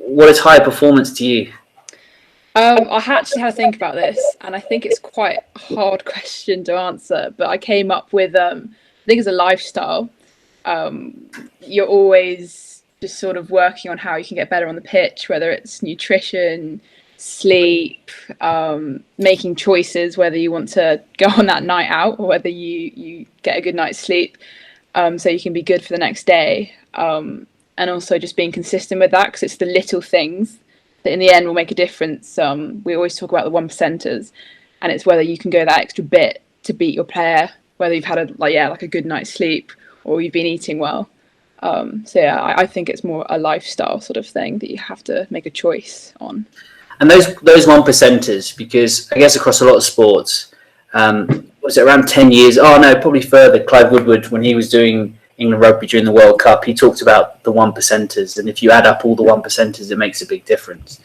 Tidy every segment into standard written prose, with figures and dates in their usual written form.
what is high performance to you? I actually had to think about this, and I think it's quite a hard question to answer. But I came up with, I think it's a lifestyle. You're always just sort of working on how you can get better on the pitch, whether it's nutrition, sleep, making choices, whether you want to go on that night out or whether you get a good night's sleep, so you can be good for the next day. And also just being consistent with that, because it's the little things that in the end will make a difference. We always talk about the 1%ers, and it's whether you can go that extra bit to beat your player, whether you've had a good night's sleep or you've been eating well. I think it's more a lifestyle sort of thing that you have to make a choice on. And those 1%ers, because I guess across a lot of sports, was it around 10 years? Oh no, probably further. Clive Woodward, when he was doing England rugby during the World Cup, he talked about the 1%ers, and if you add up all the 1%ers, it makes a big difference.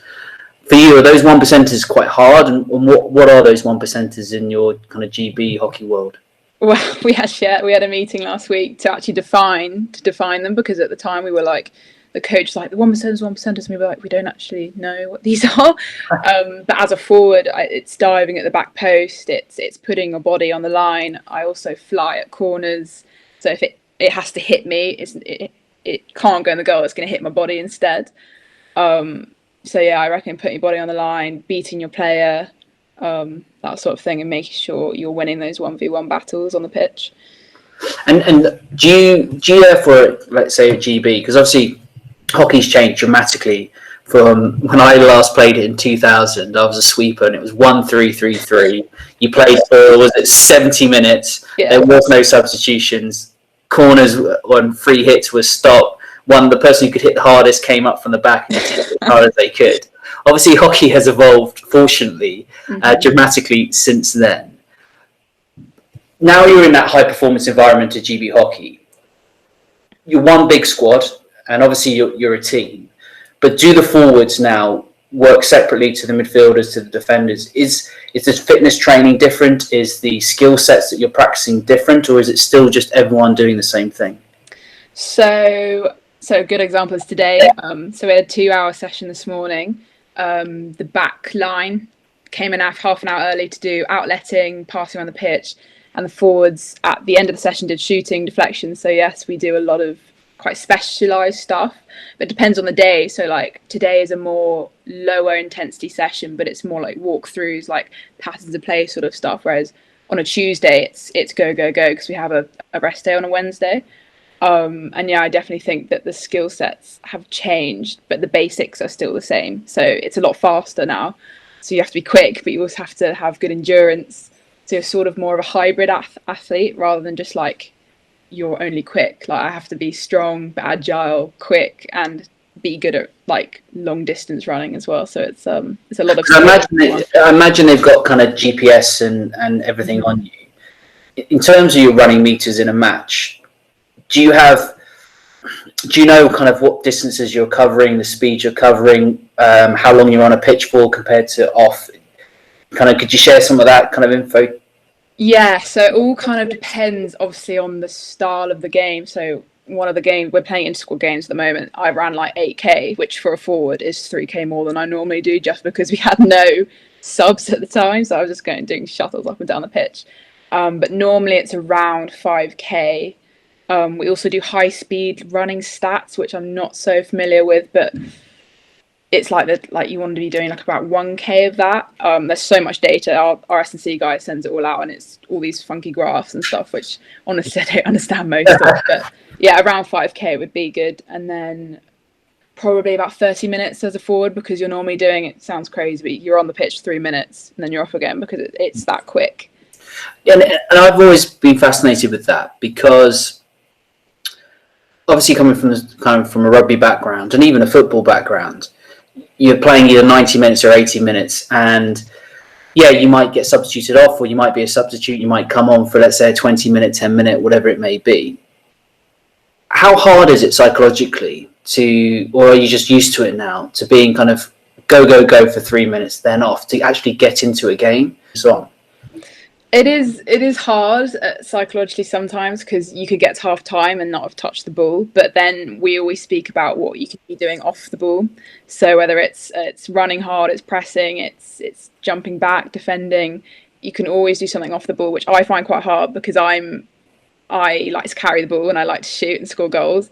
For you, are those 1%ers quite hard, and what are those 1%ers in your kind of GB hockey world? Well, we had a meeting last week to actually define them, because at the time we were like, the coach was like, the 1%ers, and we were like, we don't actually know what these are. But as a forward, it's diving at the back post, it's putting your body on the line. I also fly at corners, so if it has to hit me, it can't go in the goal, it's going to hit my body instead. I reckon putting your body on the line, beating your player, that sort of thing, and making sure you're winning those 1v1 battles on the pitch. And do you therefore, let's say at GB, because obviously hockey's changed dramatically from when I last played it in 2000. I was a sweeper and it was 1-3-3-3. You played for, was it 70 minutes? Yeah. There was no substitutions. Corners on free hits were stopped. The person who could hit the hardest came up from the back and hit as hard as they could. Obviously, hockey has evolved, fortunately, dramatically since then. Now you're in that high-performance environment of GB hockey. You're one big squad, and obviously you're a team. But do the forwards now work separately to the midfielders, to the defenders? Is the fitness training different? Is the skill sets that you're practicing different, or is it still just everyone doing the same thing? So a good example is today. So we had a 2-hour session this morning. The back line came in half an hour early to do outletting, passing on the pitch, and the forwards at the end of the session did shooting, deflection. So yes, we do a lot of quite specialised stuff, but it depends on the day. So like today is a more lower intensity session, but it's more like walkthroughs, like patterns of play sort of stuff, whereas on a Tuesday it's go because we have a rest day on a Wednesday. I definitely think that the skill sets have changed, but the basics are still the same. So it's a lot faster now, so you have to be quick, but you also have to have good endurance. So you're sort of more of a hybrid athlete rather than just like you're only quick. Like I have to be strong, but agile, quick, and be good at like long distance running as well. So it's a lot of. I imagine they've got kind of GPS and everything on you. In terms of your running meters in a match, do you know kind of what distances you're covering, the speed you're covering, how long you're on a pitch for compared to off? Kind of, could you share some of that kind of info? Yeah, so it all kind of depends, obviously, on the style of the game. So one of the games, we're playing inter-squad games at the moment, I ran like 8K, which for a forward is 3K more than I normally do, just because we had no subs at the time. So I was just doing shuttles up and down the pitch. But normally it's around 5K. We also do high-speed running stats, which I'm not so familiar with, but it's like you want to be doing like about 1K of that. There's so much data. Our S&C guy sends it all out, and it's all these funky graphs and stuff, which honestly I don't understand most of. But yeah, around 5K would be good, and then probably about 30 minutes as a forward, because you're normally doing, it sounds crazy, but you're on the pitch 3 minutes and then you're off again because it's that quick. And I've always been fascinated with that, because obviously coming from a rugby background and even a football background, you're playing either 90 minutes or 80 minutes, and yeah, you might get substituted off, or you might be a substitute, you might come on for, let's say, a 20-minute, 10-minute, whatever it may be. How hard is it psychologically or are you just used to it now, to being kind of go for 3 minutes, then off, to actually get into a game? So It is hard psychologically sometimes, because you could get to half time and not have touched the ball, but then we always speak about what you could be doing off the ball. So whether it's running hard, it's pressing, it's jumping back, defending, you can always do something off the ball, which I find quite hard, because I like to carry the ball and I like to shoot and score goals.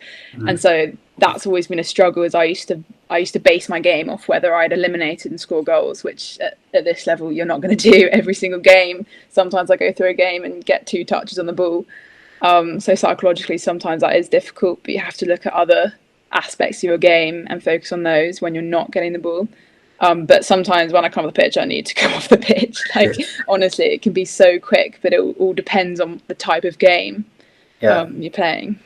And so that's always been a struggle, as I used to base my game off whether I'd eliminated and score goals, which at this level you're not going to do every single game. Sometimes I go through a game and get 2 touches on the ball. So psychologically sometimes that is difficult, but you have to look at other aspects of your game and focus on those when you're not getting the ball. But sometimes when I come off the pitch, I need to come off the pitch. Like, honestly, it can be so quick, but it all depends on the type of game you're playing.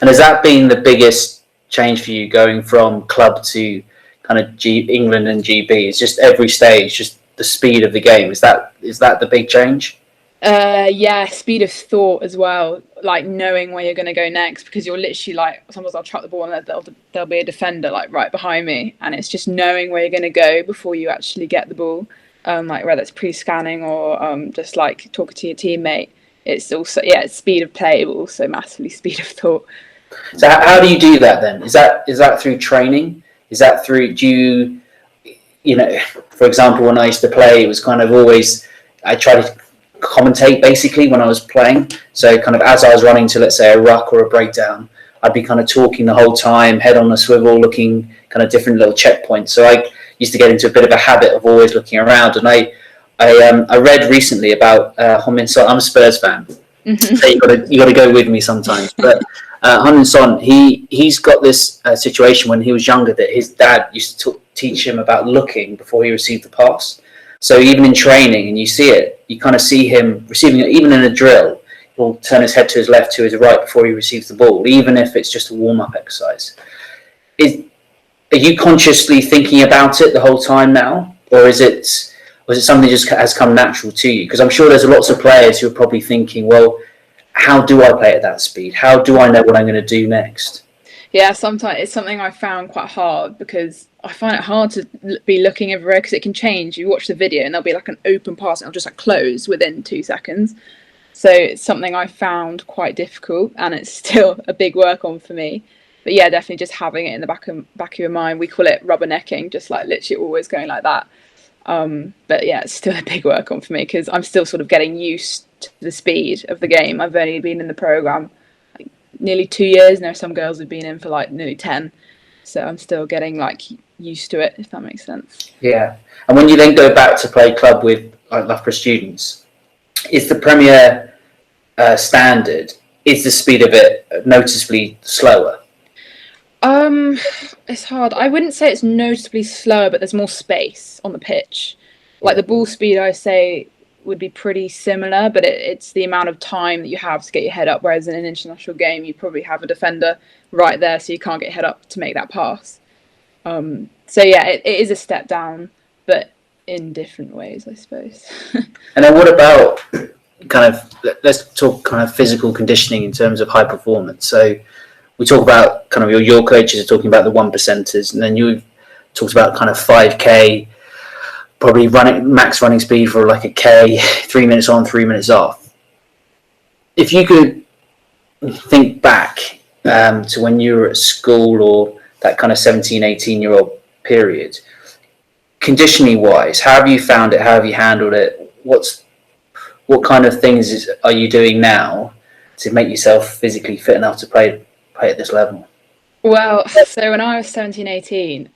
And has that been the biggest change for you, going from club to kind of England and GB? It's just every stage, just the speed of the game. Is that the big change? Yeah, speed of thought as well, like knowing where you're going to go next, because you're literally like, sometimes I'll chuck the ball and there'll be a defender like right behind me, and it's just knowing where you're going to go before you actually get the ball, like whether it's pre-scanning or just like talking to your teammate. It's also, it's speed of play, but also massively speed of thought. So how do you do that then? Is that through training? Is that through, do you know, for example, when I used to play, it was kind of always, I tried to commentate basically when I was playing. So kind of as I was running to, let's say, a ruck or a breakdown, I'd be kind of talking the whole time, head on a swivel, looking kind of different little checkpoints. So I used to get into a bit of a habit of always looking around. And I read recently about Heung-min Son. I'm a Spurs fan. So you got to go with me sometimes. But Heung-min Son, he's got this situation when he was younger that his dad used to teach him about looking before he received the pass. So even in training, and you see it, you kind of see him receiving it, even in a drill, he'll turn his head to his left, to his right before he receives the ball, even if it's just a warm-up exercise. Are you consciously thinking about it the whole time now? Or is it something that just has come natural to you? Because I'm sure there's lots of players who are probably thinking, well, how do I play at that speed? How do I know what I'm going to do next? Yeah, sometimes it's something I found quite hard, because I find it hard to be looking everywhere, because it can change. You watch the video and there'll be like an open pass and it'll just like close within 2 seconds. So it's something I found quite difficult, and it's still a big work on for me. But yeah, definitely just having it in the back of your mind. We call it rubbernecking, just like literally always going like that. But yeah, it's still a big work on for me, because I'm still sort of getting used to the speed of the game. I've only been in the programme like nearly 2 years now. Some girls have been in for like nearly 10. So I'm still getting like used to it, if that makes sense. Yeah. And when you then go back to play club with like Loughborough students, is the Premier standard, is the speed of it noticeably slower? It's hard. I wouldn't say it's noticeably slower, but there's more space on the pitch. Like the ball speed, I say, would be pretty similar, but it's the amount of time that you have to get your head up. Whereas in an international game, you probably have a defender right there, so you can't get your head up to make that pass. So yeah, it is a step down, but in different ways, I suppose. And then what about kind of, let's talk kind of physical conditioning in terms of high performance. So we talk about kind of your coaches are talking about the 1%ers, and then you talked about kind of 5K, probably max running speed for like a K, 3 minutes on, 3 minutes off. If you could think back to when you were at school, or that kind of 17, 18-year-old period, conditioning wise, how have you found it? How have you handled it? What kind of things are you doing now to make yourself physically fit enough to play at this level? Well, so when I was 17, 18,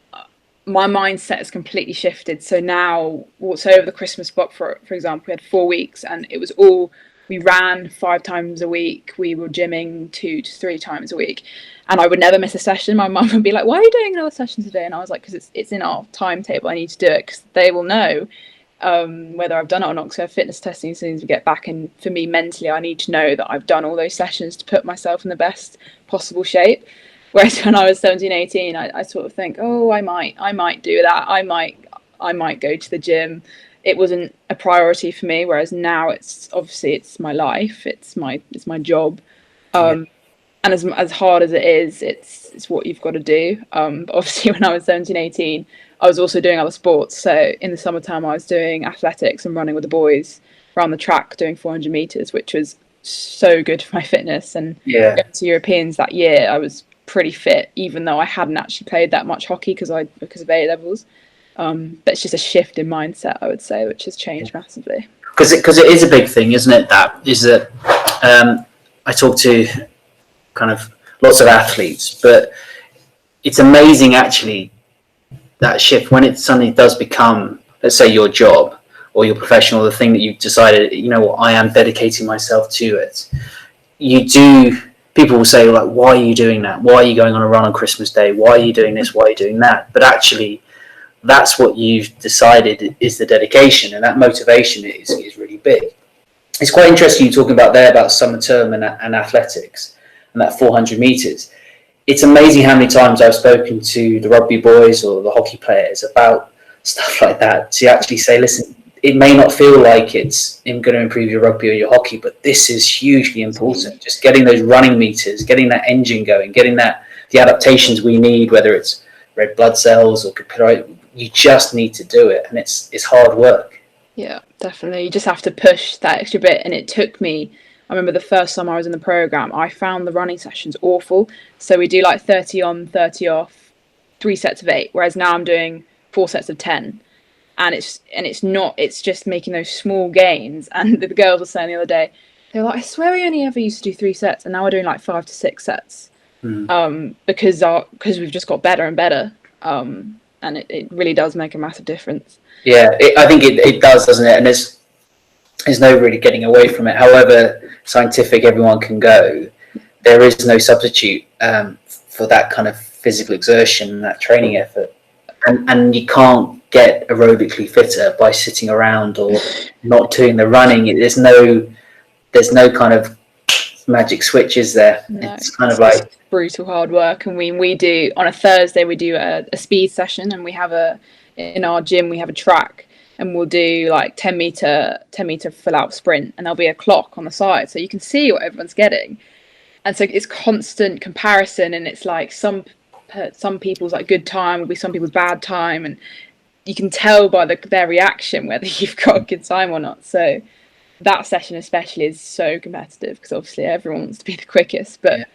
my mindset has completely shifted. So now, so over the Christmas block, for example, we had 4 weeks, and it was all, we ran 5 times a week. We were gymming 2 to 3 times a week, and I would never miss a session. My mum would be like, "Why are you doing another session today?" And I was like, "Because it's in our timetable. I need to do it, because they will know whether I've done it or not, because I have fitness testing as soon as we get back. And for me, mentally, I need to know that I've done all those sessions to put myself in the best possible shape." Whereas when I was 17, 18, I sort of think, oh, I might do that. I might go to the gym. It wasn't a priority for me. Whereas now it's my life. It's my job. And as hard as it is, it's what you've got to do. But obviously when I was 17, 18, I was also doing other sports. So in the summertime, I was doing athletics and running with the boys. around the track doing 400 meters, which was so good for my fitness. And Yeah. going to Europeans that year, I was pretty fit, even though I hadn't actually played that much hockey because of A levels. But it's just a shift in mindset, I would say, which has changed massively. Because it is a big thing, isn't it? That I talk to kind of lots of athletes, but it's amazing actually that shift when it suddenly does become, let's say, your job or your professional, the thing that you've decided, you know what, I am dedicating myself to it. People will say, like, why are you doing that? Why are you going on a run on Christmas Day? Why are you doing this? Why are you doing that? But actually, that's what you've decided is the dedication, and that motivation is really big. It's quite interesting you talking about there about summer term and athletics and that 400 meters. It's amazing how many times I've spoken to the rugby boys or the hockey players about stuff like that, to actually say, listen, it may not feel like it's going to improve your rugby or your hockey, but this is hugely important. Just getting those running meters, getting that engine going, getting the adaptations we need, whether it's red blood cells or you just need to do it, and it's hard work. Yeah, definitely. You just have to push that extra bit. And it took me, I remember the first time I was in the program, I found the running sessions awful. So we do like 30 on, 30 off, 3 sets of 8, whereas now I'm doing 4 sets of 10. And it's just making those small gains. And the girls were saying the other day, they were like, I swear we only ever used to do 3 sets, and now we're doing like 5 to 6 sets. Because we've just got better and better. And it really does make a massive difference. Yeah, I think it does, doesn't it? And there's no really getting away from it. However scientific everyone can go, there is no substitute for that kind of physical exertion and that training effort. And you can't get aerobically fitter by sitting around or not doing the running. There's no kind of magic switch, is there? No, it's kind of like brutal hard work. And we do on a Thursday, we do a speed session, and we have in our gym we have a track, and we'll do like 10 meter full out sprint, and there'll be a clock on the side so you can see what everyone's getting. And so it's constant comparison, and it's like some people's like good time will be some people's bad time, and you can tell by their reaction whether you've got a good time or not. So that session especially is so competitive because obviously everyone wants to be the quickest. But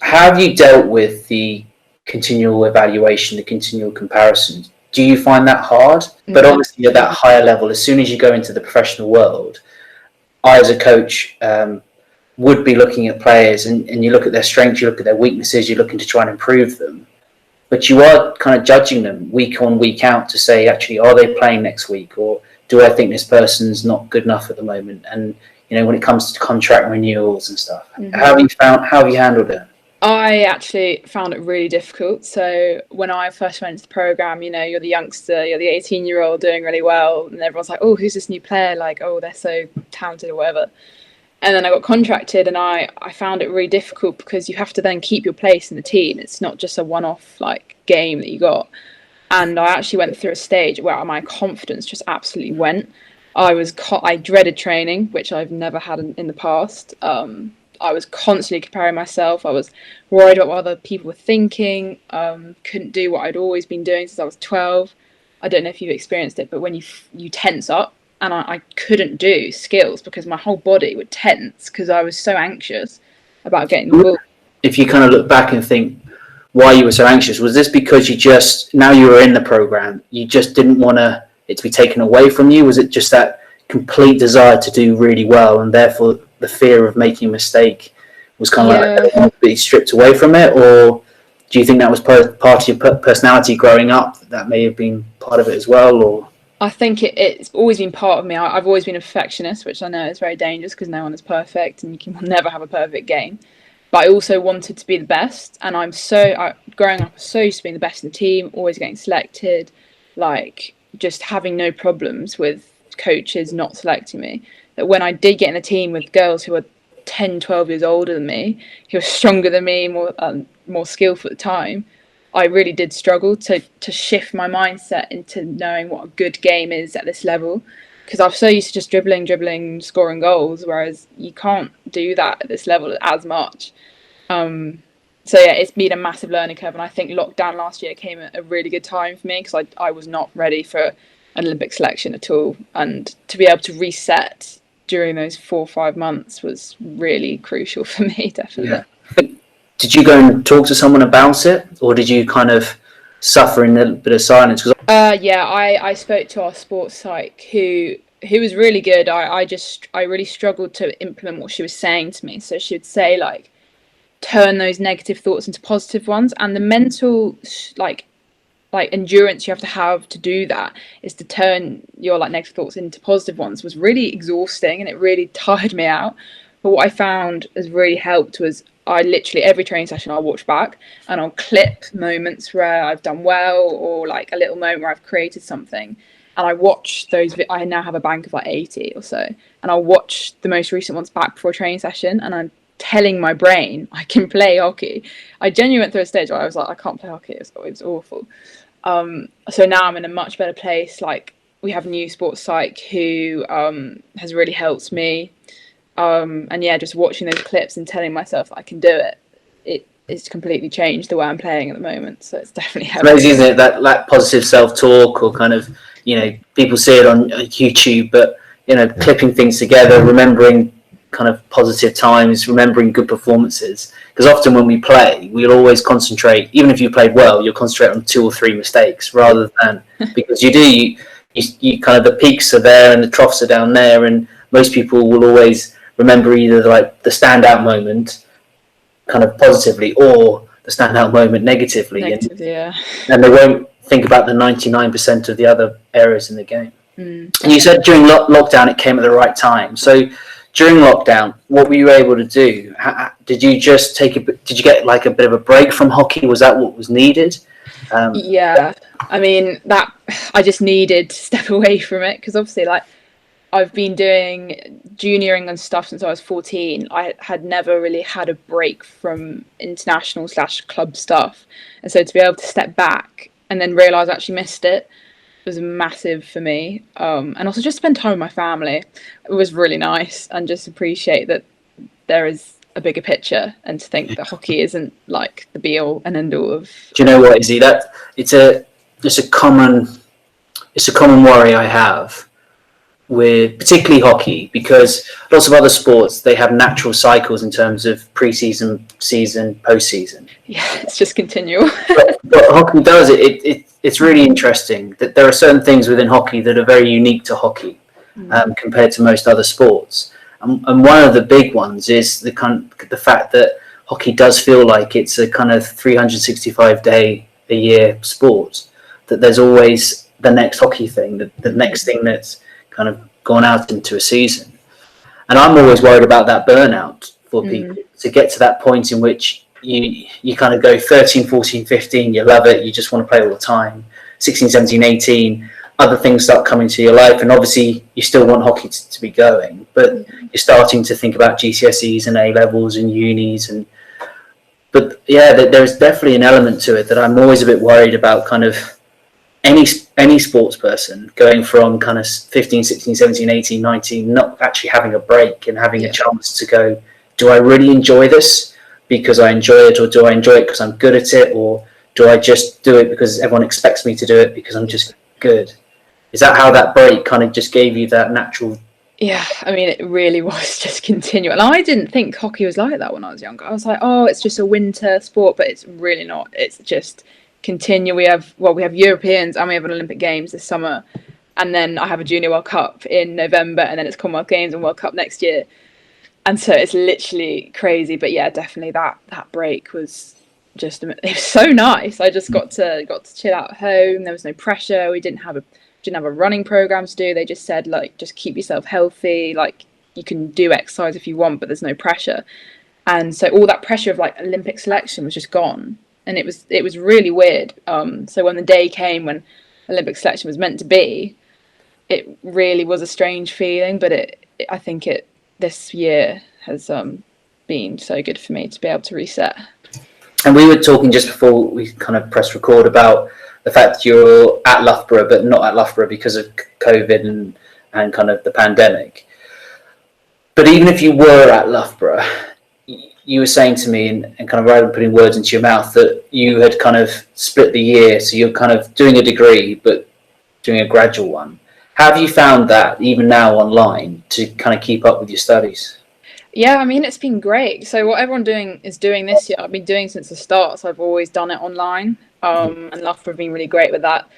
how have you dealt with the continual evaluation, the continual comparisons? Do you find that hard? But obviously at that higher level, as soon as you go into the professional world, I as a coach would be looking at players, and you look at their strengths, you look at their weaknesses, you're looking to try and improve them. But you are kind of judging them week on, week out to say, actually, are they playing next week? Or do I think this person's not good enough at the moment? And, when it comes to contract renewals and stuff, how have you handled it? I actually found it really difficult. So when I first went into the program, you're the youngster, you're the 18-year-old doing really well, and everyone's like, oh, who's this new player? Like, oh, they're so talented or whatever. And then I got contracted, and I found it really difficult because you have to then keep your place in the team. It's not just a one-off like game that you got. And I actually went through a stage where my confidence just absolutely went. I dreaded training, which I've never had in the past. I was constantly comparing myself. I was worried about what other people were thinking. Couldn't do what I'd always been doing since I was 12. I don't know if you've experienced it, but when you tense up, and I couldn't do skills because my whole body would tense because I was so anxious about getting the ball. If you kind of look back and think why you were so anxious, was this because now you were in the program, you just didn't want it to be taken away from you? Was it just that complete desire to do really well, and therefore the fear of making a mistake was kind of like be stripped away from it? Or do you think that was part of your personality growing up, that may have been part of it as well? Or I think it's always been part of me. I've always been a perfectionist, which I know is very dangerous because no one is perfect and you can never have a perfect game. But I also wanted to be the best, and growing up, I was so used to being the best in the team, always getting selected, like just having no problems with coaches not selecting me. That when I did get in a team with girls who were 10, 12 years older than me, who were stronger than me, more skillful at the time, I really did struggle to shift my mindset into knowing what a good game is at this level, because I'm so used to just dribbling, scoring goals, whereas you can't do that at this level as much. So yeah, it's been a massive learning curve, and I think lockdown last year came at a really good time for me because I was not ready for an Olympic selection at all, and to be able to reset during those 4 or 5 months was really crucial for me, definitely. Yeah. Did you go and talk to someone about it, or did you kind of suffer in a bit of silence? Yeah, I spoke to our sports psych who was really good. I really struggled to implement what she was saying to me. So she would say, like, turn those negative thoughts into positive ones, and the mental like endurance you have to do that is to turn your like negative thoughts into positive ones was really exhausting, and it really tired me out. But what I found has really helped was I literally every training session I'll watch back and I'll clip moments where I've done well, or like a little moment where I've created something, and I watch those. I now have a bank of like 80 or so, and I'll watch the most recent ones back before a training session, and I'm telling my brain I can play hockey. I genuinely went through a stage where I was like, I can't play hockey. It was awful. So now I'm in a much better place. Like, we have a new sports psych who has really helped me. And yeah, just watching those clips and telling myself I can do it's completely changed the way I'm playing at the moment. So it's definitely helped. It's crazy, isn't it? That positive self-talk, or kind of, people see it on YouTube, but clipping things together, remembering kind of positive times, remembering good performances. Because often when we play, we'll always concentrate, even if you played well, you'll concentrate on 2 or 3 mistakes rather than because you kind of, the peaks are there and the troughs are down there, and most people will always remember either like the standout moment kind of positively or the standout moment negatively. And they won't think about the 99% of the other areas in the game. And you said during lockdown it came at the right time. So during lockdown, what were you able to do? Did you just did you get like a bit of a break from hockey? Was that what was needed? Yeah, I mean, that I just needed to step away from it, because obviously, like, I've been doing junioring and stuff since I was 14. I had never really had a break from international / club stuff, and so to be able to step back and then realise I actually missed it was massive for me. And also just spend time with my family. It was really nice, and just appreciate that there is a bigger picture, and to think that hockey isn't like the be all and end all of. Do you know what, Izzy? That it's a common worry I have with particularly hockey, because lots of other sports, they have natural cycles in terms of pre-season, season, post-season. Yeah, it's just continual. but hockey does it. It's really interesting that there are certain things within hockey that are very unique to hockey compared to most other sports. And one of the big ones is the fact that hockey does feel like it's a kind of 365-day-a-year sport. That there's always the next hockey thing, the next thing that's kind of gone out into a season. And I'm always worried about that burnout for people, to get to that point in which you kind of go 13, 14, 15, you love it, you just want to play all the time. 16, 17, 18, other things start coming to your life, and obviously you still want hockey to be going, but you're starting to think about GCSEs and A-levels and unis. But yeah, there's definitely an element to it that I'm always a bit worried about, kind of any sports person going from kind of 15, 16, 17, 18, 19, not actually having a break and having a chance to go, do I really enjoy this because I enjoy it, or do I enjoy it because I'm good at it, or do I just do it because everyone expects me to do it because I'm just good? Is that how that break kind of just gave you that natural? Yeah, I mean, it really was just continual. And I didn't think hockey was like that when I was younger. I was like, oh, it's just a winter sport, but it's really not. It's just continue. We have Europeans, and we have an Olympic Games this summer, and then I have a Junior World Cup in November, and then it's Commonwealth Games and World Cup next year. And so it's literally crazy. But yeah, definitely that break was just, it was so nice. I just got to chill out at home. There was no pressure. We didn't have a running program to do. They just said, like, just keep yourself healthy. Like, you can do exercise if you want, but there's no pressure. And so all that pressure of like Olympic selection was just gone. And it was really weird. So when the day came when Olympic selection was meant to be, it really was a strange feeling. But I think this year has been so good for me to be able to reset. And we were talking just before we kind of pressed record about the fact that you're at Loughborough, but not at Loughborough because of COVID and kind of the pandemic. But even if you were at Loughborough, you were saying to me, and kind of rather than putting words into your mouth, that you had kind of split the year. So you're kind of doing a degree, but doing a gradual one. How have you found that, even now online, to kind of keep up with your studies? Yeah, I mean, it's been great. So what everyone is doing this year, I've been doing since the start. So I've always done it online, and Loughborough have been really great with that.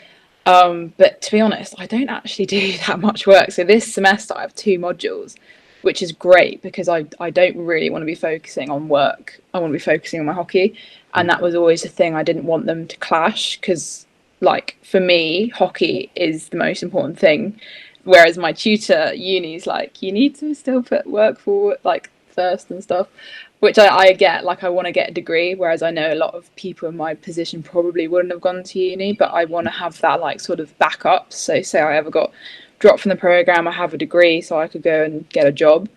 But to be honest, I don't actually do that much work. So this semester I have 2 modules, which is great because I don't really want to be focusing on work. I want to be focusing on my hockey. And that was always the thing. I didn't want them to clash because, like, for me, hockey is the most important thing. Whereas my tutor, uni's like, you need to still put work forward, like, first and stuff, which I get. Like, I want to get a degree, whereas I know a lot of people in my position probably wouldn't have gone to uni, but I want to have that, like, sort of backup. So say I ever got dropped from the program, I have a degree so I could go and get a job.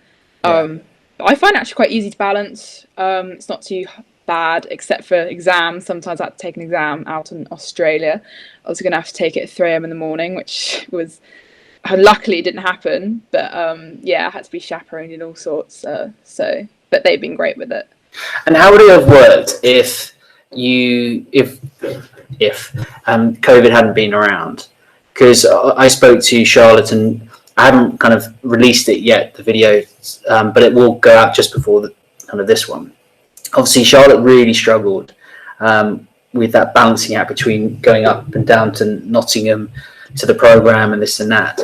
Yeah. I find it actually quite easy to balance. It's not too bad, except for exams. Sometimes I had to take an exam out in Australia. I was going to have to take it at 3 a.m. in the morning, which was luckily it didn't happen. But yeah, I had to be chaperoned and all sorts. But they've been great with it. And how would it have worked if COVID hadn't been around? Because I spoke to Charlotte, and I haven't kind of released it yet, the video, but it will go out just before this one. Obviously, Charlotte really struggled with that balancing act between going up and down to Nottingham to the program and this and that.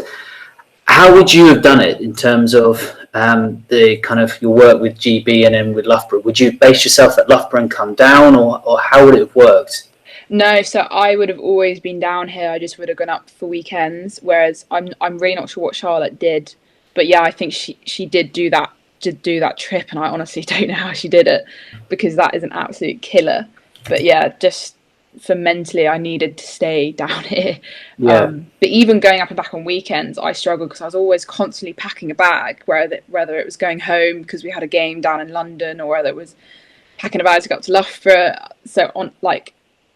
How would you have done it in terms of the kind of your work with GB and then with Loughborough? Would you base yourself at Loughborough and come down, or how would it have worked? No, so I would have always been down here. I just would have gone up for weekends. Whereas I'm really not sure what Charlotte did, but yeah, I think she did do that trip, and I honestly don't know how she did it, because that is an absolute killer. But yeah, just for mentally, I needed to stay down here. Yeah. But even going up and back on weekends, I struggled because I was always constantly packing a bag, whether it was going home because we had a game down in London, or whether it was packing a bag to go up to Loughborough. So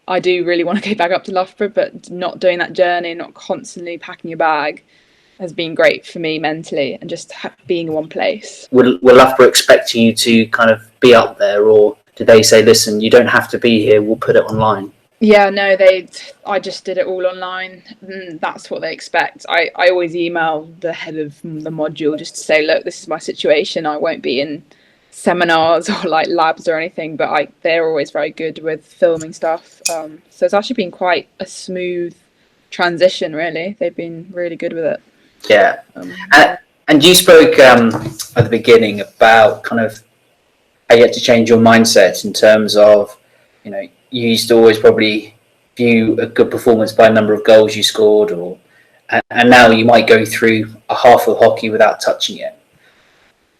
I do really want to go back up to Loughborough, but not doing that journey, not constantly packing your bag, has been great for me mentally, and just being in one place. Will Loughborough expect you to kind of be up there, or did they say, listen, you don't have to be here, we'll put it online? Yeah, no, I just did it all online. That's what they expect. I always email the head of the module just to say, look, this is my situation. I won't be in seminars or like labs or anything, but they're always very good with filming stuff. So it's actually been quite a smooth transition, really. They've been really good with it. Yeah. And you spoke at the beginning about kind of how you had to change your mindset in terms of, you used to always probably view a good performance by a number of goals you scored, and now you might go through a half of hockey without touching it.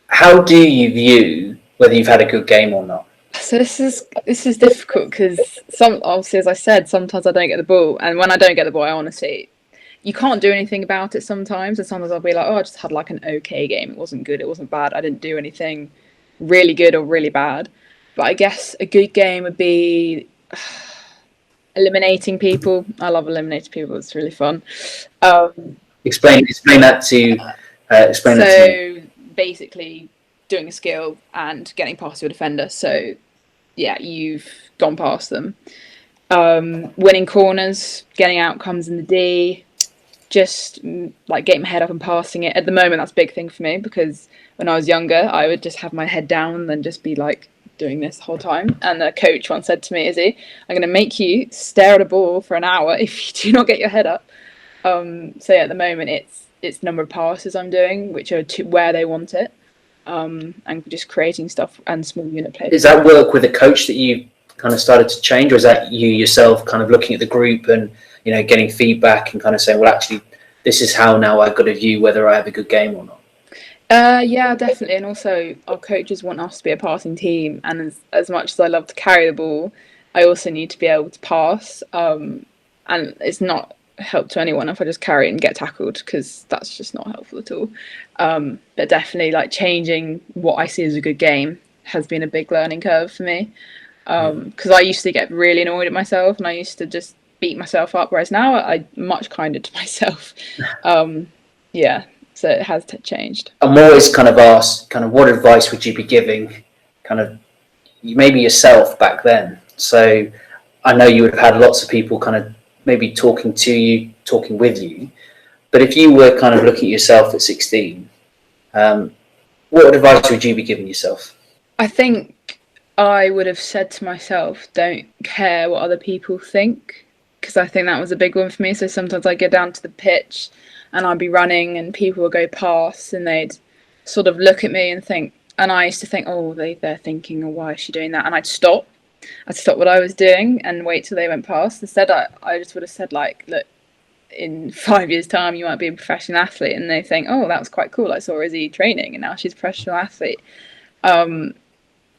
How do you view whether you've had a good game or not? So this is difficult because obviously, as I said, sometimes I don't get the ball, and when I don't get the ball, I honestly, you can't do anything about it sometimes. And sometimes I'll be like, oh, I just had like an okay game. It wasn't good. It wasn't bad. I didn't do anything really good or really bad. But I guess a good game would be eliminating people. I love eliminating people. It's really fun. Explain that to basically doing a skill and getting past your defender. So yeah, you've gone past them. Winning corners, getting outcomes in the D, just like getting my head up and passing it. At the moment, that's a big thing for me, because when I was younger, I would just have my head down and then just be like doing this the whole time. And the coach once said to me, Izzy, I'm going to make you stare at a ball for an hour if you do not get your head up. So yeah, at the moment, it's number of passes I'm doing, which are to where they want it, and just creating stuff and small unit plays. Is that work with a coach that you kind of started to change, or is that you yourself kind of looking at the group and getting feedback and kind of saying, well, actually, this is how now I've got to view whether I have a good game or not? Yeah, definitely. And also, our coaches want us to be a passing team, and as much as I love to carry the ball, I also need to be able to pass. And it's not help to anyone if I just carry it and get tackled, because that's just not helpful at all. But definitely, like, changing what I see as a good game has been a big learning curve for me, because I used to get really annoyed at myself and I used to just beat myself up, whereas now I'm much kinder to myself. Yeah, so it has changed. I'm always kind of asked, kind of, what advice would you be giving kind of maybe yourself back then? So I know you would have had lots of people kind of maybe talking to you, talking with you, But if you were kind of looking at yourself at 16, what advice would you be giving yourself? I think I would have said to myself, don't care what other people think, because I think that was a big one for me. So sometimes I'd go down to the pitch and I'd be running and people would go past and they'd sort of look at me and think, and I used to think, oh, they're thinking, oh, why is she doing that? And I'd stop what I was doing and wait till they went past. Instead, I just would have said, like, look, in 5 years' time, you might be a professional athlete. And they think, oh, that was quite cool. I saw Izzy training and now she's a professional athlete. And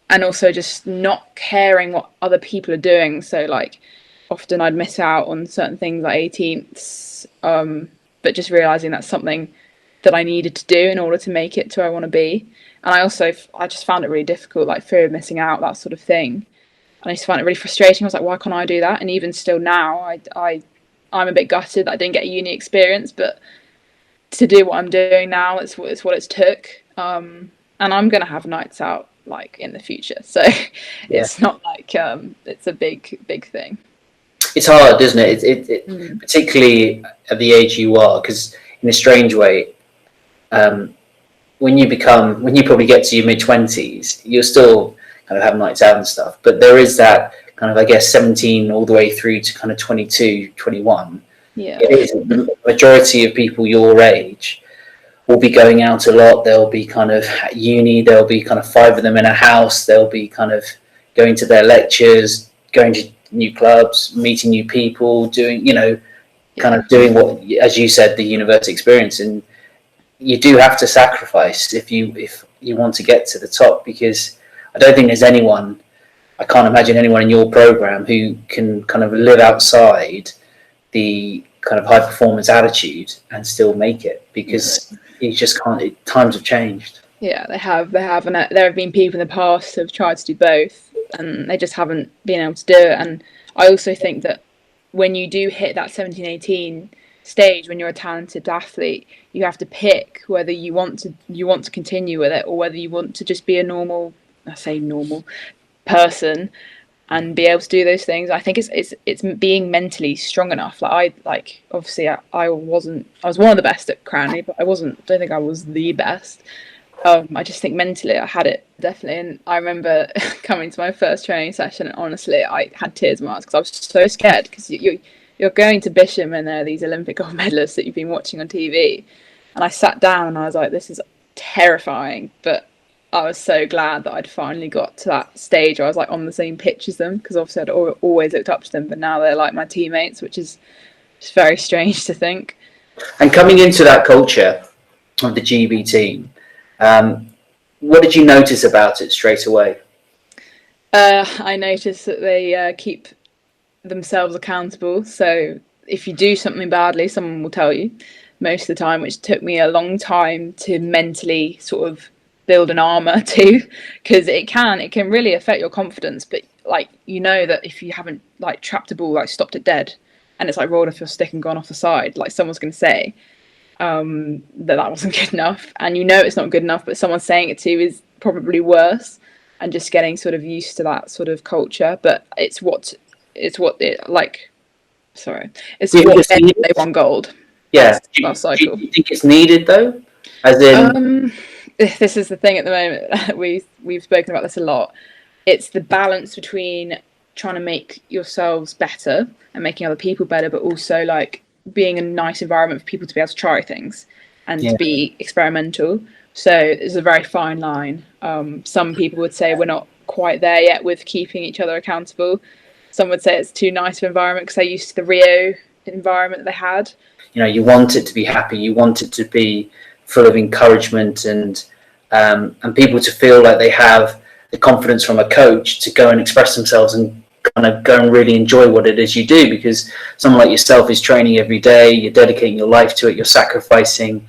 also just not caring what other people are doing. So, like, often I'd miss out on certain things like 18ths, but just realising that's something that I needed to do in order to make it to where I want to be. And I just found it really difficult, like fear of missing out, that sort of thing. And I just found it really frustrating. I was like, why can't I do that? And even still now, I'm a bit gutted that I didn't get a uni experience, but to do what I'm doing now, it's what it's took. And I'm going to have nights out, like, in the future. So it's not like it's a big thing. It's hard, isn't it? Particularly at the age you are, because in a strange way, when you probably get to your mid-20s, you'll still kind of have nights out and stuff. But there is that kind of, I guess, 17 all the way through to kind of 22, 21. Yeah. It is the majority of people your age will be going out a lot. They'll be kind of at uni. There'll be kind of 5 of them in a house. They'll be kind of going to their lectures, going to new clubs, meeting new people, doing, kind of doing what, as you said, the university experience. And you do have to sacrifice if you want to get to the top, because I don't think I can't imagine anyone in your program who can kind of live outside the kind of high performance attitude and still make it, because you just can't. Times have changed. Yeah, they have, and there have been people in the past who have tried to do both, and they just haven't been able to do it. And I also think that when you do hit that 17, 18 stage, when you're a talented athlete, you have to pick whether you want to continue with it, or whether you want to just be a normal person and be able to do those things. I think it's being mentally strong enough. Obviously I was one of the best at Cranleigh, but I don't think I was the best. I just think mentally I had it, definitely. And I remember coming to my first training session, and honestly I had tears in my eyes because I was so scared, because you're going to Bisham and there are these Olympic gold medalists that you've been watching on TV. And I sat down and I was like, this is terrifying. But I was so glad that I'd finally got to that stage where I was like on the same pitch as them, because obviously I'd always looked up to them, but now they're like my teammates, which is just very strange to think. And coming into that culture of the GB team, what did you notice about it straight away? I noticed that they keep themselves accountable. So if you do something badly, someone will tell you most of the time, which took me a long time to mentally sort of build an armor to, because it can really affect your confidence. But like, that if you haven't like trapped a ball, like stopped it dead, and it's like rolled off your stick and gone off the side, like someone's going to say that wasn't good enough, and it's not good enough, but someone saying it to you is probably worse. And just getting sort of used to that sort of culture. But it's what they won gold. Yeah. Do you think it's needed though? As in, this is the thing at the moment. We've spoken about this a lot. It's the balance between trying to make yourselves better and making other people better, but also like being a nice environment for people to be able to try things and to be experimental. So it's a very fine line. Some people would say we're not quite there yet with keeping each other accountable. Some would say it's too nice of an environment because they're used to the Rio environment that they had. You want it to be happy. You want it to be full of encouragement and people to feel like they have the confidence from a coach to go and express themselves and kind of go and really enjoy what it is you do, because someone like yourself is training every day, you're dedicating your life to it, you're sacrificing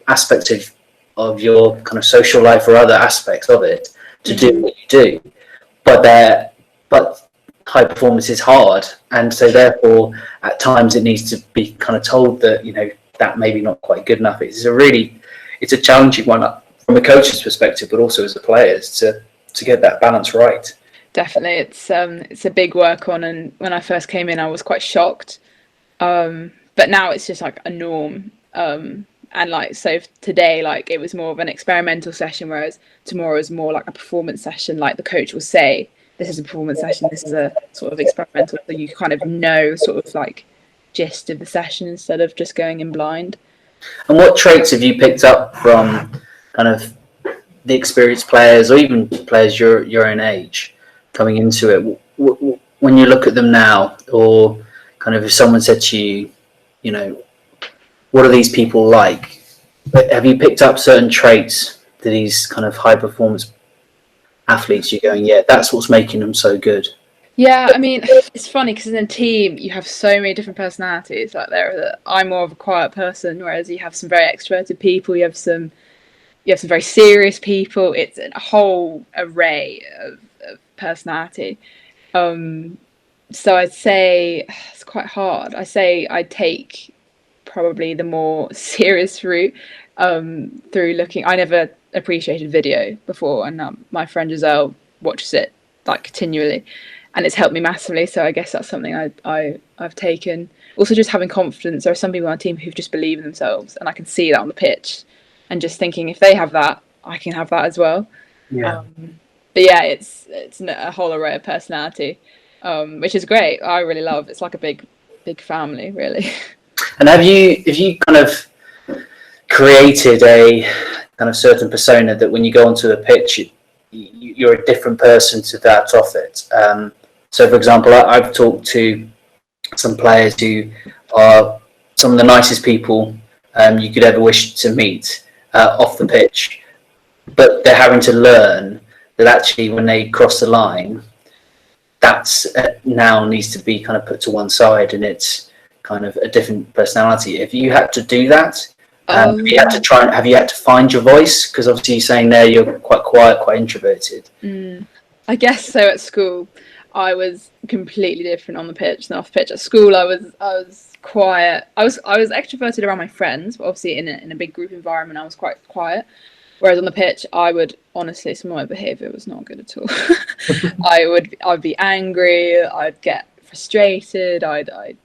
aspects of your kind of social life or other aspects of it to do what you do. But high performance is hard, and so therefore at times it needs to be kind of told that that maybe not quite good enough. It's a challenging one from a coach's perspective, but also as a players to get that balance right. Definitely, it's a big work on. And when I first came in, I was quite shocked but now it's just like a norm. And like, so today, like, it was more of an experimental session, whereas tomorrow is more like a performance session. Like, the coach will say, this is a performance session, this is a sort of experimental, so you kind of know sort of like gist of the session instead of just going in blind. And what traits have you picked up from kind of the experienced players, or even players your own age, coming into it? When you look at them now, or kind of if someone said to you, you know, what are these people like? Have you picked up certain traits to these kind of high performance athletes? You're going, yeah, that's what's making them so good. Yeah, I mean, it's funny because in a team you have so many different personalities. Like, I'm more of a quiet person, whereas you have some very extroverted people. You have some very serious people. It's a whole array of personality. So I'd say it's quite hard. I say I take probably the more serious route through looking. I never appreciated video before, and my friend Giselle watches it like continually, and it's helped me massively. So I guess that's something I've taken. Also, just having confidence. There are some people on our team who just believe in themselves, and I can see that on the pitch, and just thinking if they have that, I can have that as well. Yeah. But yeah, it's a whole array of personality, which is great. I really love. It's like a big family, really. And have you kind of created a kind of certain persona that when you go onto the pitch, you're a different person to that off it? So, for example, I've talked to some players who are some of the nicest people you could ever wish to meet off the pitch, but they're having to learn that actually when they cross the line, that's now needs to be kind of put to one side, and it's kind of a different personality. Have you had to do that? Have you had to find your voice? Because obviously you're saying there you're quite quiet, quite introverted. I guess so. At school, I was completely different on the pitch than off the pitch. At school, I was quiet. I was extroverted around my friends, but obviously in a big group environment, I was quite quiet. Whereas on the pitch, I would honestly, some of my behaviour was not good at all. I'd be angry. I'd get frustrated. I'd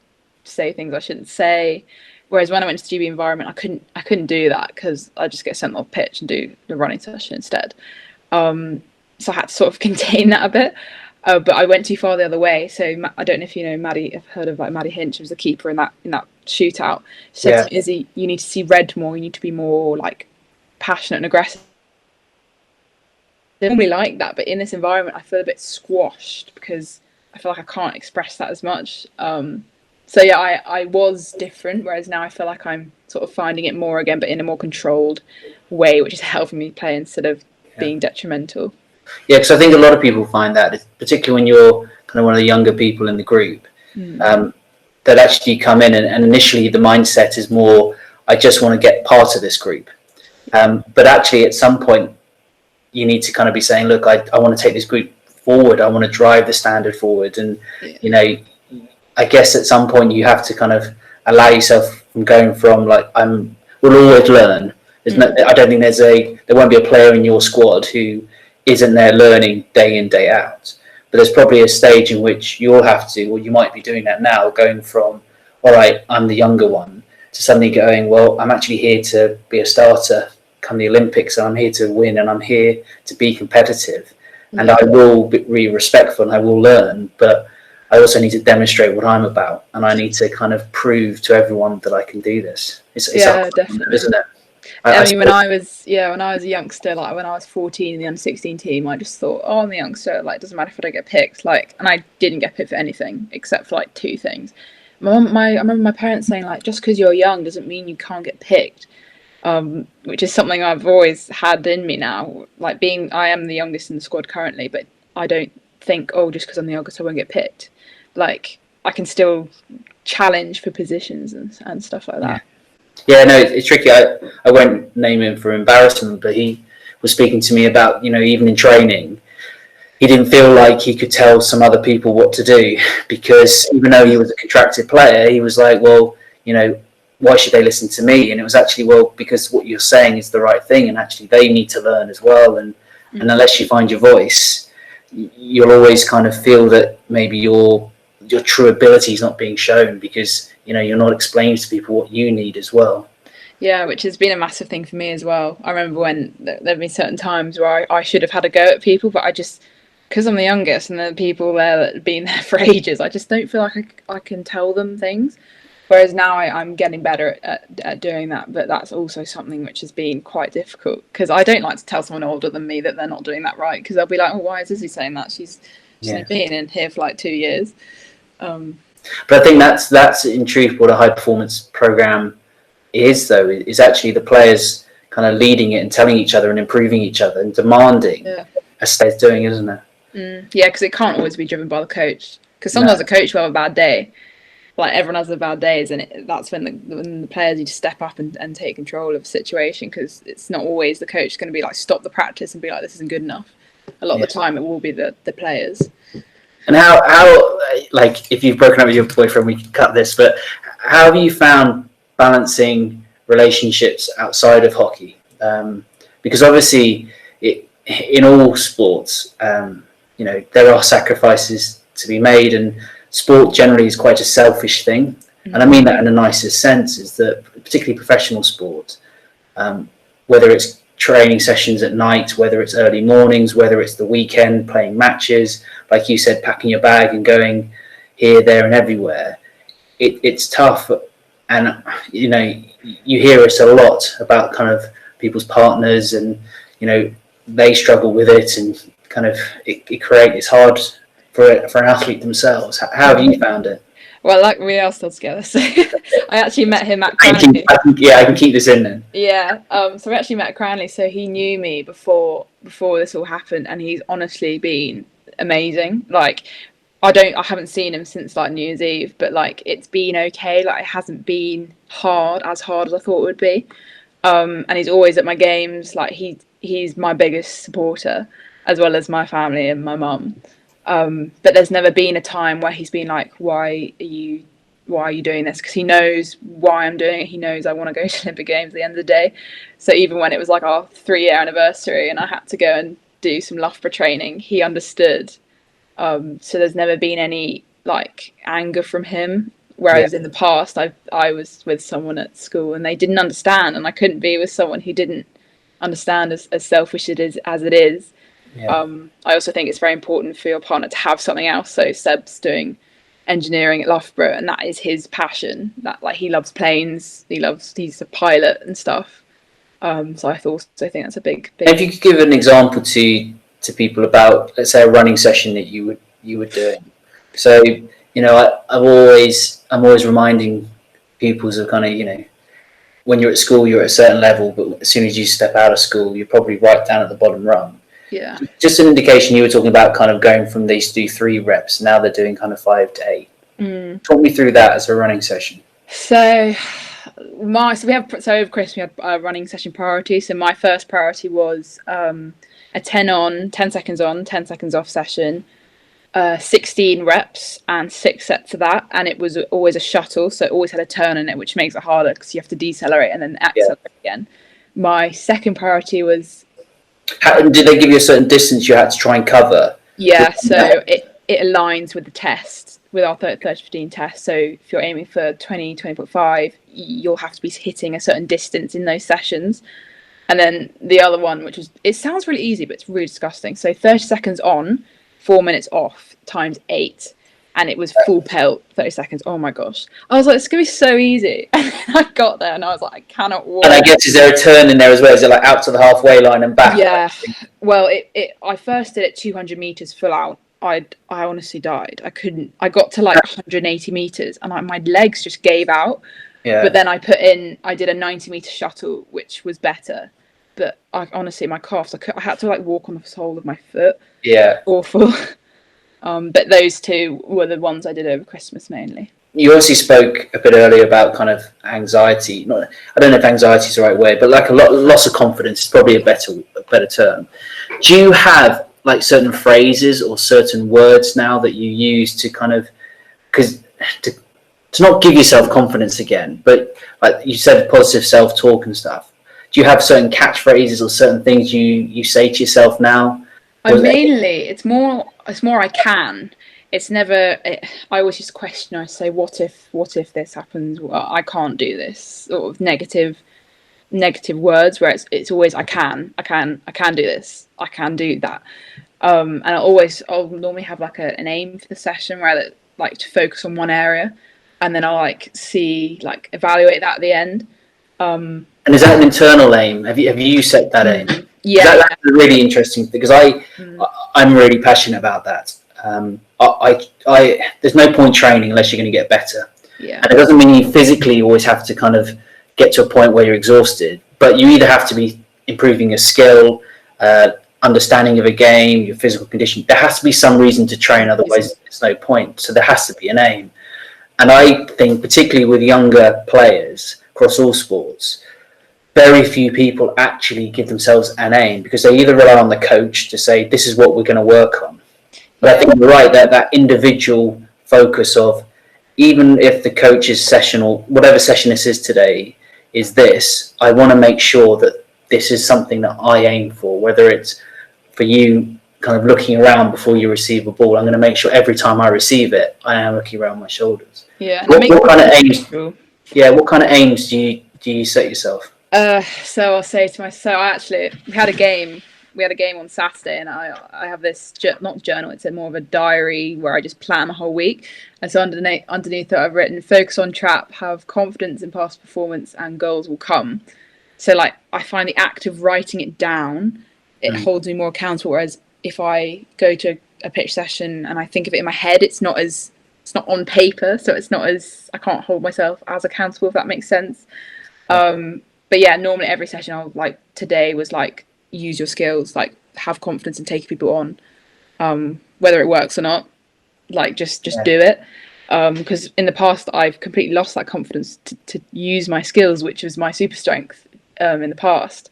say things I shouldn't say. Whereas when I went to the GB environment, I couldn't do that because I just get sent off pitch and do the running session instead. So I had to sort of contain that a bit. But I went too far the other way. So I don't know if you know Maddie. I've heard of like Maddie Hinch, who was the keeper in that shootout. She said to me, Izzy, you need to see red more. You need to be more like passionate and aggressive. I normally like that, but in this environment, I feel a bit squashed because I feel like I can't express that as much. So yeah, I was different, whereas now I feel like I'm sort of finding it more again, but in a more controlled way, which is helping me play instead of being detrimental. Yeah, because I think a lot of people find that, particularly when you're kind of one of the younger people in the group, that actually come in and initially the mindset is more, I just want to get part of this group. But actually at some point, you need to kind of be saying, look, I want to take this group forward. I want to drive the standard forward. And, you know, I guess at some point you have to kind of allow yourself from going from like, we'll always learn. I don't think there won't be a player in your squad who isn't there learning day in, day out. But there's probably a stage in which you'll have to, or you might be doing that now, going from, all right, I'm the younger one, to suddenly going, well, I'm actually here to be a starter come the Olympics, and I'm here to win, and I'm here to be competitive. And I will be respectful and I will learn, but I also need to demonstrate what I'm about, and I need to kind of prove to everyone that I can do this. It's definitely, isn't it? I mean, when I was a youngster, like when I was 14 in the under 16 team, I just thought, oh, I'm a youngster, like, doesn't matter if I don't get picked, like, and I didn't get picked for anything except for like two things. I remember my parents saying, like, just because you're young doesn't mean you can't get picked, which is something I've always had in me now. Like, I am the youngest in the squad currently, but I don't think, oh, just because I'm the youngest I won't get picked. Like, I can still challenge for positions and stuff like that. Yeah, no, it's tricky. I won't name him for embarrassment, but he was speaking to me about, you know, even in training, he didn't feel like he could tell some other people what to do, because even though he was a contracted player, he was like, well, you know, why should they listen to me? And it was actually, well, because what you're saying is the right thing, and actually they need to learn as well. And unless you find your voice, you'll always kind of feel that maybe your true ability is not being shown, because you're not explaining to people what you need as well. Yeah, which has been a massive thing for me as well. I remember when there have been certain times where I should have had a go at people, but I just, because I'm the youngest and the people there that have been there for ages, I just don't feel like I can tell them things. Whereas now I'm getting better at doing that, but that's also something which has been quite difficult, because I don't like to tell someone older than me that they're not doing that right, because they'll be like, oh, why is Izzy saying that? She's been in here for like 2 years. But I think that's in truth what a high performance program is, though, is actually the players kind of leading it and telling each other and improving each other and demanding as they're doing, isn't it? Yeah, because it can't always be driven by the coach, because sometimes the coach will have a bad day. Like, everyone has their bad days, and that's when the players need to step up and take control of the situation, because it's not always the coach going to be like, stop the practice and be like, this isn't good enough. A lot of the time it will be the players. And how like, if you've broken up with your boyfriend, we can cut this, but how have you found balancing relationships outside of hockey? Because obviously in all sports, there are sacrifices to be made, and sport generally is quite a selfish thing. And I mean that in the nicest sense, is that particularly professional sport, whether it's training sessions at night, whether it's early mornings, whether it's the weekend playing matches, like you said, packing your bag and going here, there and everywhere, it's tough. And you hear us a lot about kind of people's partners, and they struggle with it, and kind of it's hard for an athlete themselves. How have you found it? Well, like, we are still together, so I actually met him at Cranleigh. I can keep this in then. Yeah, so we actually met at Cranleigh, so he knew me before this all happened, and he's honestly been amazing. Like, I haven't seen him since like New Year's Eve, but like, it's been okay. Like, it hasn't been as hard as I thought it would be. And he's always at my games. Like, he's my biggest supporter, as well as my family and my mum. But there's never been a time where he's been like, why are you doing this? Because he knows why I'm doing it. He knows I want to go to Olympic Games at the end of the day. So even when it was like our 3-year anniversary and I had to go and do some Loughborough training, he understood. So there's never been any like anger from him. Whereas in the past, I was with someone at school and they didn't understand, and I couldn't be with someone who didn't understand as selfish as it is. Yeah. I also think it's very important for your partner to have something else. So Seb's doing engineering at Loughborough, and that is his passion. That, like, he loves planes, he's a pilot and stuff. So I also think that's a big. If you could give an example to people about, let's say, a running session that you were doing. So I'm always reminding pupils of kind of when you're at school you're at a certain level, but as soon as you step out of school you're probably right down at the bottom rung. Yeah. Just an indication, you were talking about kind of going from these to do 3 reps. Now they're doing kind of 5 to 8. Talk me through that as a running session. So over Christmas we had a running session priority. So my first priority was a 10 seconds on, 10 seconds off session, 16 reps and 6 sets of that. And it was always a shuttle, so it always had a turn in it, which makes it harder because you have to decelerate and then accelerate again. My second priority was... did they give you a certain distance you had to try and cover? Yeah, so it aligns with the test, with our 30-15 test. So if you're aiming for 20.5, you'll have to be hitting a certain distance in those sessions. And then the other one, which was, it sounds really easy, but it's really disgusting. So 30 seconds on, 4 minutes off, times 8. And it was full pelt, 30 seconds. Oh my gosh. I was like, it's going to be so easy. And I got there and I was like, I cannot walk. And I guess, is there a turn in there as well? Is it like out to the halfway line and back? Yeah. Well, I first did it 200 meters full out. I honestly died. I got to like 180 meters and my legs just gave out. Yeah. But then I did a 90 meter shuttle, which was better. But honestly, my calves, I had to like walk on the sole of my foot. Yeah. Awful. But those 2 were the ones I did over Christmas mainly. You obviously spoke a bit earlier about kind of anxiety. I don't know if anxiety is the right word, but like a loss of confidence is probably a better term. Do you have like certain phrases or certain words now that you use to kind of, to not give yourself confidence again, but like you said, positive self-talk and stuff. Do you have certain catchphrases or certain things you say to yourself now? It's more I can. it's never. I always just question. I say, what if this happens? Well, I can't do this. Sort of negative words where it's always I can do this. I can do that. And I'll normally have like an aim for the session where I like to focus on one area, and then I'll evaluate that at the end. And is that an internal aim? Have you set that aim? Yeah, that's really interesting because I'm really passionate about that. There's no point training unless you're going to get better. Yeah, and it doesn't mean you physically always have to kind of get to a point where you're exhausted, but you either have to be improving your skill, understanding of a game, your physical condition. There has to be some reason to train, otherwise there's no point. So there has to be an aim. And I think particularly with younger players across all sports, very few people actually give themselves an aim because they either rely on the coach to say, this is what we're going to work on. But I think you're right, that individual focus of, even if the coach's session or whatever session this is today is this, I want to make sure that this is something that I aim for, whether it's for you kind of looking around before you receive a ball. I'm going to make sure every time I receive it, I am looking around my shoulders. Yeah. What kind of aims? Yeah. What kind of aims do you set yourself? So I'll say to myself, we had a game on Saturday, and I have this not journal, it's more of a diary where I just plan my whole week. And so underneath that I've written, focus on trap, have confidence in past performance, and goals will come. So like I find the act of writing it down, it holds me more accountable. Whereas if I go to a pitch session and I think of it in my head, it's not on paper, so it's not as, I can't hold myself as accountable, if that makes sense. But yeah, normally every session I'll today was use your skills, have confidence in taking people on, whether it works or not, just do it. Because in the past I've completely lost that confidence to use my skills, which was my super strength in the past.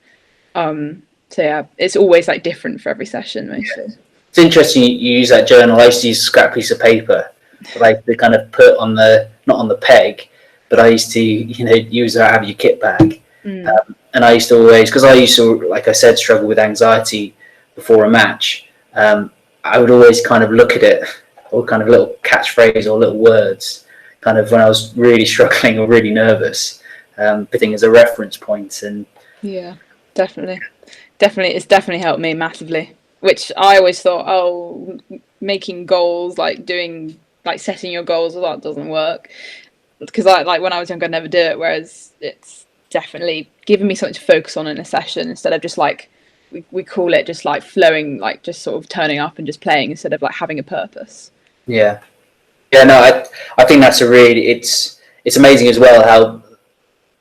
So yeah, it's always different for every session mostly. It's interesting you use that journal. I used to use a scrap piece of paper, to kind of put on not on the peg, but I used to use that out of your kit bag. And I used to always, because I used to, like I said, struggle with anxiety before a match. I would always kind of look at it, or kind of little catchphrase or little words, kind of when I was really struggling or really nervous, putting as a reference point. And yeah, definitely, it's definitely helped me massively. Which I always thought, making goals, doing setting your goals, that doesn't work. Because when I was younger, I'd never do it. Whereas it's definitely given me something to focus on in a session instead of just we call it just flowing, just sort of turning up and just playing instead of having a purpose. No, I think that's it's amazing as well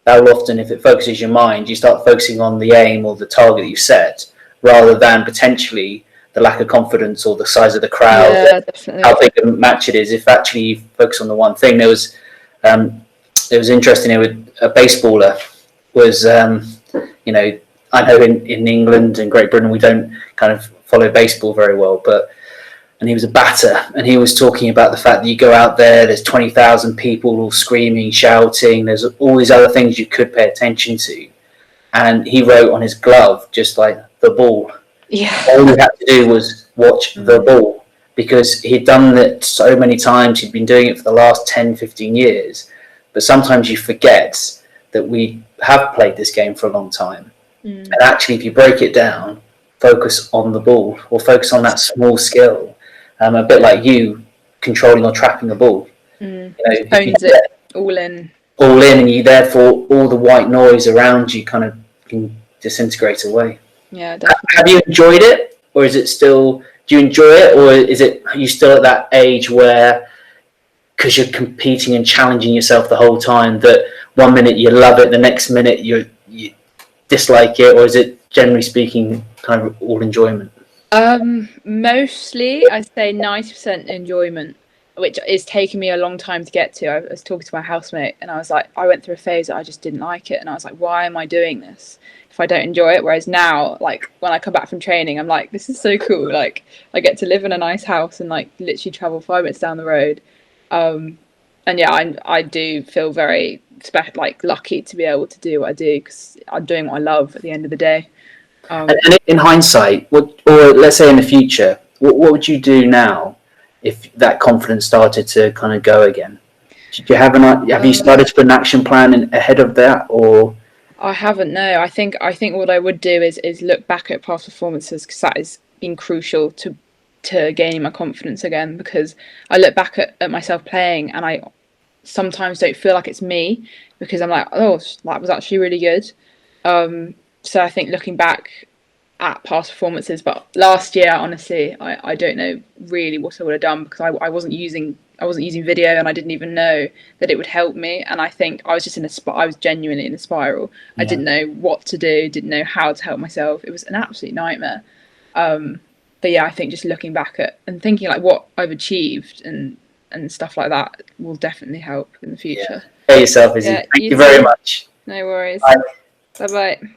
how often, if it focuses your mind, you start focusing on the aim or the target that you set, rather than potentially the lack of confidence or the size of the crowd, how big a match it is. If actually you focus on the one thing, it was interesting with a baseballer was, I know in England and Great Britain we don't kind of follow baseball very well, and he was a batter, and he was talking about the fact that you go out there's 20,000 people all screaming, shouting, there's all these other things you could pay attention to, and he wrote on his glove just the ball. Yeah. All he had to do was watch the ball, because he'd done it so many times, he'd been doing it for the last 10, 15 years, but sometimes you forget that we have played this game for a long time. And actually, if you break it down, focus on the ball, or focus on that small skill, a bit like you controlling or trapping the ball. Owns it all in, and you therefore all the white noise around you kind of can disintegrate away. Yeah, definitely. Have you enjoyed it, or is it still? Do you enjoy it, or are you still at that age where, because you're competing and challenging yourself the whole time, that 1 minute you love it, the next minute you dislike it, or is it generally speaking kind of all enjoyment? Mostly I'd say 90% enjoyment, which is taking me a long time to get to. I was talking to my housemate and I was I went through a phase that I just didn't like it, and I was why am I doing this if I don't enjoy it? Whereas now, when I come back from training, I'm this is so cool. I get to live in a nice house and literally travel 5 minutes down the road. And yeah, I do feel very lucky to be able to do what I do, because I'm doing what I love at the end of the day. And in hindsight, or let's say in the future, what would you do now if that confidence started to kind of go again? Do you have have you started to put an action plan ahead of that, or? I haven't. No, I think what I would do is look back at past performances, because that has been crucial to gaining my confidence again. Because I look back at myself playing, and I sometimes don't feel like it's me, because I'm like, oh, that was actually really good. So I think looking back at past performances, but last year, honestly, I don't know really what I would have done, because I wasn't using video, and I didn't even know that it would help me. And I think I was just I was genuinely in a spiral. I didn't know what to do, didn't know how to help myself. It was an absolute nightmare. But yeah, I think just looking back at and thinking like what I've achieved and stuff like that will definitely help in the future. Hey yourself, Izzy. Thank you very much. No worries. Bye. Bye bye.